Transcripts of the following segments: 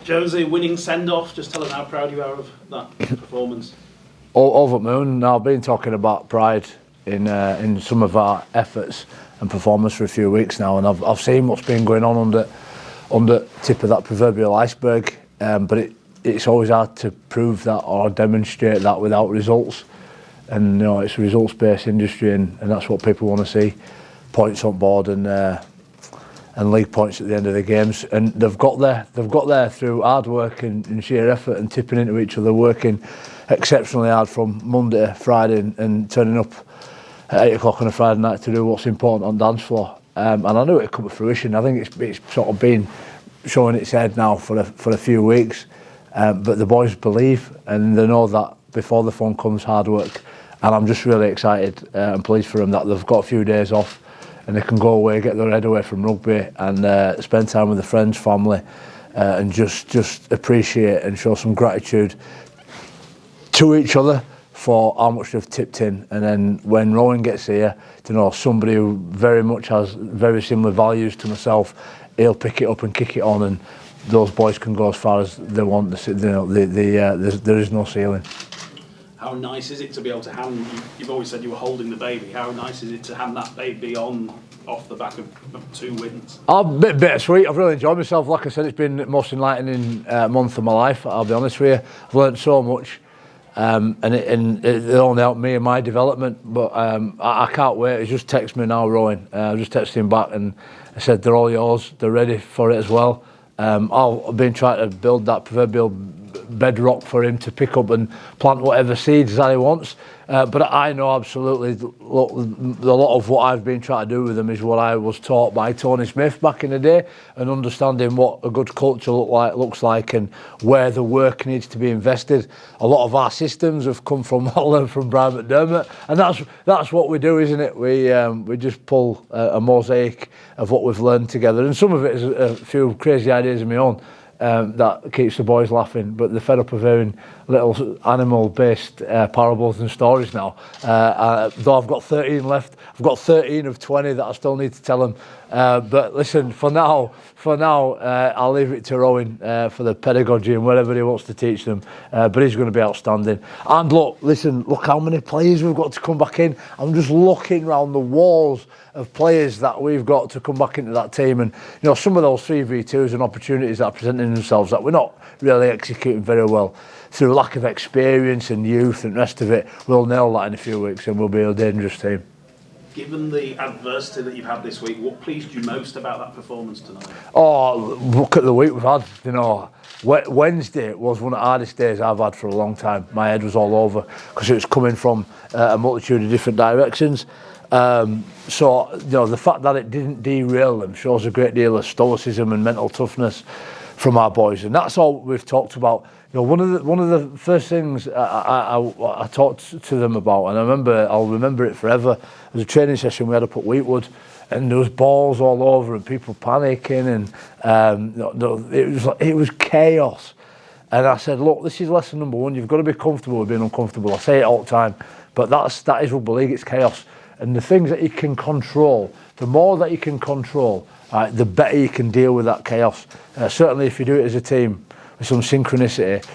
Jonesy, winning send-off, just tell us how proud you are of that performance. Over the moon. Now, I've been talking about pride in some of our efforts and performance for a few weeks now, and I've seen what's been going on under tip of that proverbial iceberg, but it's always hard to prove that or demonstrate that without results. And it's a results-based industry, and that's what people want to see: points on board and league points at the end of the games. And they've got there through hard work and sheer effort and tipping into each other, working exceptionally hard from Monday to Friday and turning up at 8 o'clock on a Friday night to do what's important on dance floor. And I knew it'd come to fruition. I think it's sort of been showing its head now for a few weeks. But the boys believe, and they know that before the fun comes hard work. And I'm just really excited and pleased for them that they've got a few days off and they can go away, get their head away from rugby and spend time with their friends, family, and just appreciate and show some gratitude to each other for how much they've tipped in. And then when Rowan gets here, somebody who very much has very similar values to myself, he'll pick it up and kick it on, and those boys can go as far as they want. There is no ceiling. How nice is it to be able to hand? You've always said you were holding the baby. How nice is it to hand that baby off the back of 2 wins? A bit sweet. I've really enjoyed myself. Like I said, it's been the most enlightening month of my life. I'll be honest with you. I've learned so much, and it only helped me in my development. But I can't wait. He just texted me now, Rowan. I just texted him back and I said they're all yours. They're ready for it as well. I've been trying to build that proverbial bedrock for him to pick up and plant whatever seeds that he wants. But I know absolutely a lot of what I've been trying to do with him is what I was taught by Tony Smith back in the day, and understanding what a good culture looks like and where the work needs to be invested. A lot of our systems have come from I learned from Brian McDermott, and that's what we do, isn't it? We just pull a mosaic of what we've learned together, and some of it is a few crazy ideas of my own. That keeps the boys laughing, but they're fed up of hearing little animal-based parables and stories now. Though I've got 13 left, I've got 13 of 20 that I still need to tell them. But listen, for now, I'll leave it to Rowan for the pedagogy and whatever he wants to teach them. But he's going to be outstanding. And look how many players we've got to come back in. I'm just looking around the walls of players that we've got to come back into that team, and some of those 3v2s and opportunities that are presenting themselves that we're not really executing very well through lack of experience and youth and the rest of it. We'll nail that in a few weeks and we'll be a dangerous team. Given the adversity that you've had this week, what pleased you most about that performance tonight? Oh, look at the week we've had. Wednesday was one of the hardest days I've had for a long time. My head was all over because it was coming from a multitude of different directions. So the fact that it didn't derail them shows a great deal of stoicism and mental toughness from our boys, and that's all we've talked about. One of the first things I talked to them about, and I'll remember it forever. It was a training session we had up at Wheatwood, and there was balls all over and people panicking, and it was chaos. And I said, look, this is lesson number one. You've got to be comfortable with being uncomfortable. I say it all the time, but that is rugby league. It's chaos. And the things that you can control, the more that you can control, the better you can deal with that chaos. Certainly if you do it as a team with some synchronicity,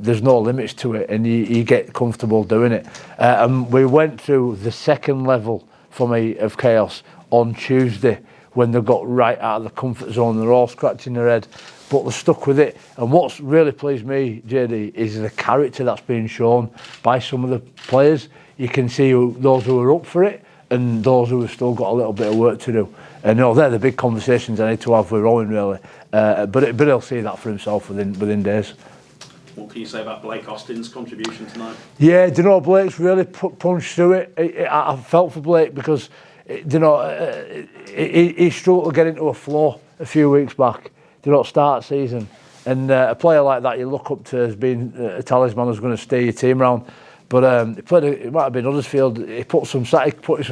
there's no limits to it, and you get comfortable doing it. And we went through the second level for me of chaos on Tuesday when they got right out of the comfort zone. They're all scratching their head, but they're stuck with it. And what's really pleased me, JD, is the character that's being shown by some of the players. You can see those who are up for it and those who have still got a little bit of work to do. And they're the big conversations I need to have with Rowan, really. But he'll see that for himself within days. What can you say about Blake Austin's contribution tonight? Yeah, Blake's really punched through it. I felt for Blake because, he struggled to get into a flow a few weeks back. Start season. And a player like that you look up to as being a talisman who's going to steer your team around. But it might have been Huddersfield. He put some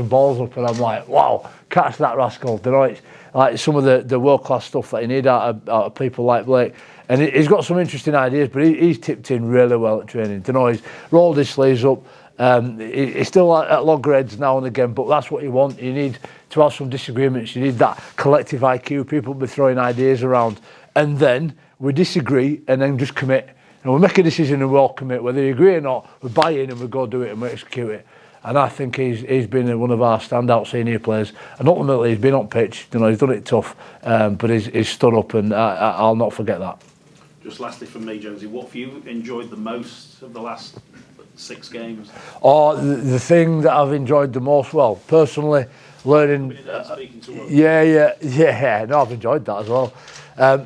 balls up, and I'm like, wow, catch that rascal. It's like some of the world class stuff that you need out of people like Blake. And he's got some interesting ideas, but he's tipped in really well at training. He's rolled his sleeves up. He's still at loggerheads now and again, but that's what you want. You need to have some disagreements. You need that collective IQ. People be throwing ideas around, and then we disagree and then just commit. We make a decision and we all commit. Whether you agree or not, we buy in and we go do it and we execute it. And I think he's been one of our standout senior players. And ultimately, he's been on pitch. He's done it tough, but he's stood up, and I'll not forget that. Just lastly from me, Jonesy, what have you enjoyed the most of the last 6 games? The thing that I've enjoyed the most, well, personally, learning. Yeah. No, I've enjoyed that as well.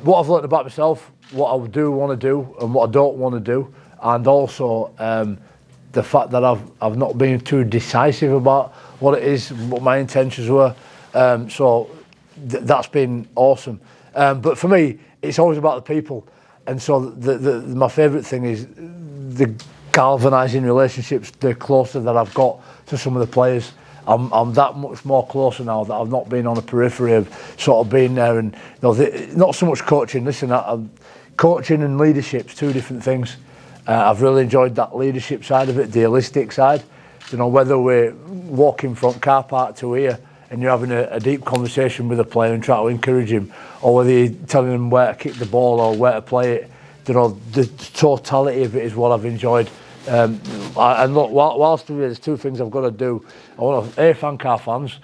What I've learned about myself, what I do want to do, and what I don't want to do, and also the fact that I've not been too decisive about what it is, what my intentions were. So that's been awesome. But for me, it's always about the people. And so my favourite thing is the galvanising relationships, the closer that I've got to some of the players. I'm that much more closer now that I've not been on the periphery of sort of being there. And not so much coaching. Listen, coaching and leadership's 2 different things. I've really enjoyed that leadership side of it, the holistic side. Whether we're walking from car park to here and you're having a deep conversation with a player and trying to encourage him, or whether you're telling him where to kick the ball or where to play it, the totality of it is what I've enjoyed. And look, whilst there's 2 things I've got to do, I want to thank our fans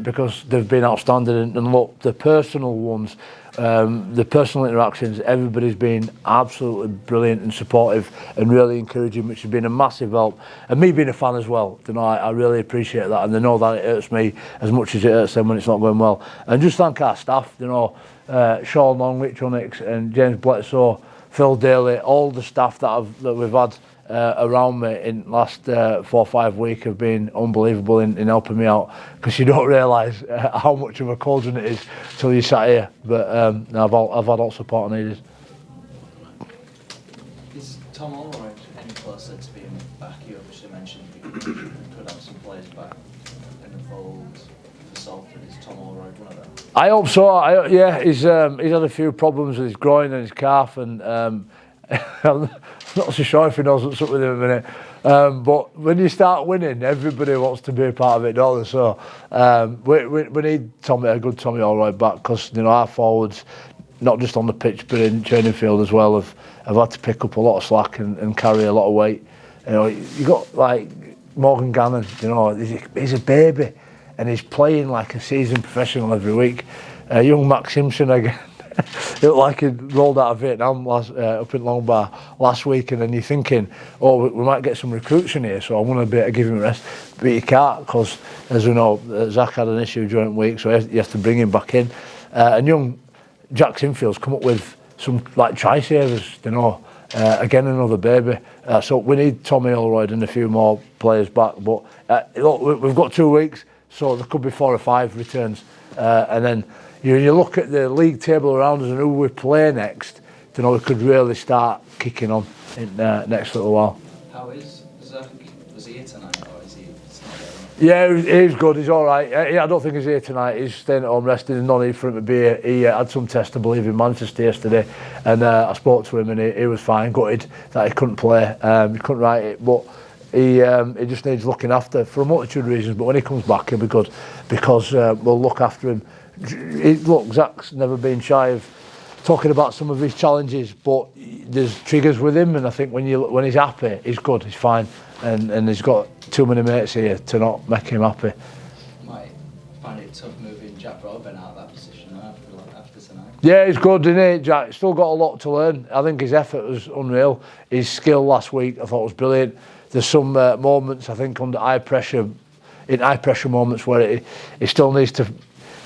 because they've been outstanding, and look, the personal ones, the personal interactions, everybody's been absolutely brilliant and supportive and really encouraging, which has been a massive help. And me being a fan as well, I really appreciate that, and they know that it hurts me as much as it hurts them when it's not going well. And just thank our staff, Sean Long, Rich Unnix and James Bledsoe, Phil Daly, all the staff that we've had around me in the last 4 or 5 weeks have been unbelievable in helping me out, because you don't realise how much of a cauldron it is till you sat here. But I've had all support I needed. Is Tom Holroyd any closer to being back? You obviously mentioned we could have some players back in the fold for Salford. Is Tom Holroyd one of them? I hope so. He's had a few problems with his groin and his calf, and I'm not so sure if he knows what's up with him in a minute. But when you start winning, everybody wants to be a part of it, don't they? So we need a good Tommy Holroyd back, because our forwards, not just on the pitch but in training field as well, have had to pick up a lot of slack and carry a lot of weight. You got like Morgan Gannon, he's a baby and he's playing like a seasoned professional every week. Young Max Simpson again. It looked like he rolled out of Vietnam up in Longbar last week, and then you're thinking, we might get some recruits in here, so I want to be able to give him a rest. But you can't, because as we know, Zach had an issue during the week, so you have to bring him back in. And young Jack Sinfield's come up with some like try savers, again another baby. So we need Tommy Holroyd and a few more players back. But look, we've got 2 weeks, so there could be 4 or 5 returns, and then. You look at the league table around us and who we play next, we could really start kicking on in the next little while. How is Zach? Was he here tonight, or is he not there? Yeah, he's good. He's all right. I don't think he's here tonight. He's staying at home resting. There's no need for him to be here. He had some test, I believe, in Manchester yesterday, and I spoke to him and he was fine. Gutted that he couldn't play. He couldn't write it, but he just needs looking after for a multitude of reasons. But when he comes back, he'll be good, because we'll look after him. Look, Zach's never been shy of talking about some of his challenges, but there's triggers with him, and I think when he's happy, he's good, he's fine, and he's got too many mates here to not make him happy. Might find it tough moving Jack Broadbent out of that position after tonight. Yeah, he's good, isn't he, Jack? Still got a lot to learn. I think his effort was unreal. His skill last week, I thought, was brilliant. There's some moments, I think, under high pressure moments where he still needs to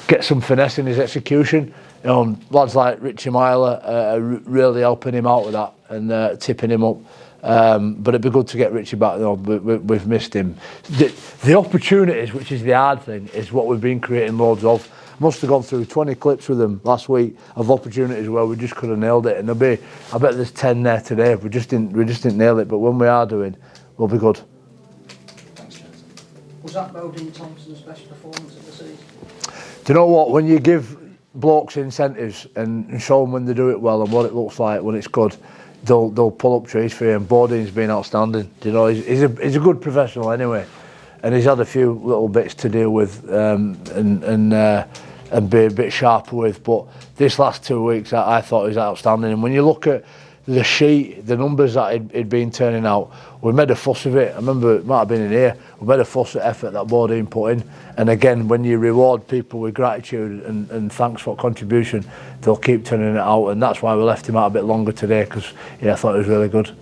get some finesse in his execution. Lads like Richie Myler are really helping him out with that and tipping him up. But it'd be good to get Richie back. We've missed him. The opportunities, which is the hard thing, is what we've been creating loads of. Must have gone through 20 clips with him last week of opportunities where we just could have nailed it. And I bet there's 10 there today. We just didn't nail it. But when we are doing, we'll be good. Thanks, Johnson. Was that Bowden Thompson's best performance of the season? Do you know what? When you give blokes incentives and show them when they do it well and what it looks like when it's good, they'll pull up trees for you. And Bowden's been outstanding. He's a good professional anyway, and he's had a few little bits to deal with, and and be a bit sharper with. But this last 2 weeks, I thought he was outstanding. And when you look at the sheet, the numbers that he'd been turning out, we made a fuss of it. I remember it might have been in here. We made a fuss of effort that Bodine put in. And again, when you reward people with gratitude and thanks for contribution, they'll keep turning it out. And that's why we left him out a bit longer today, because I thought it was really good.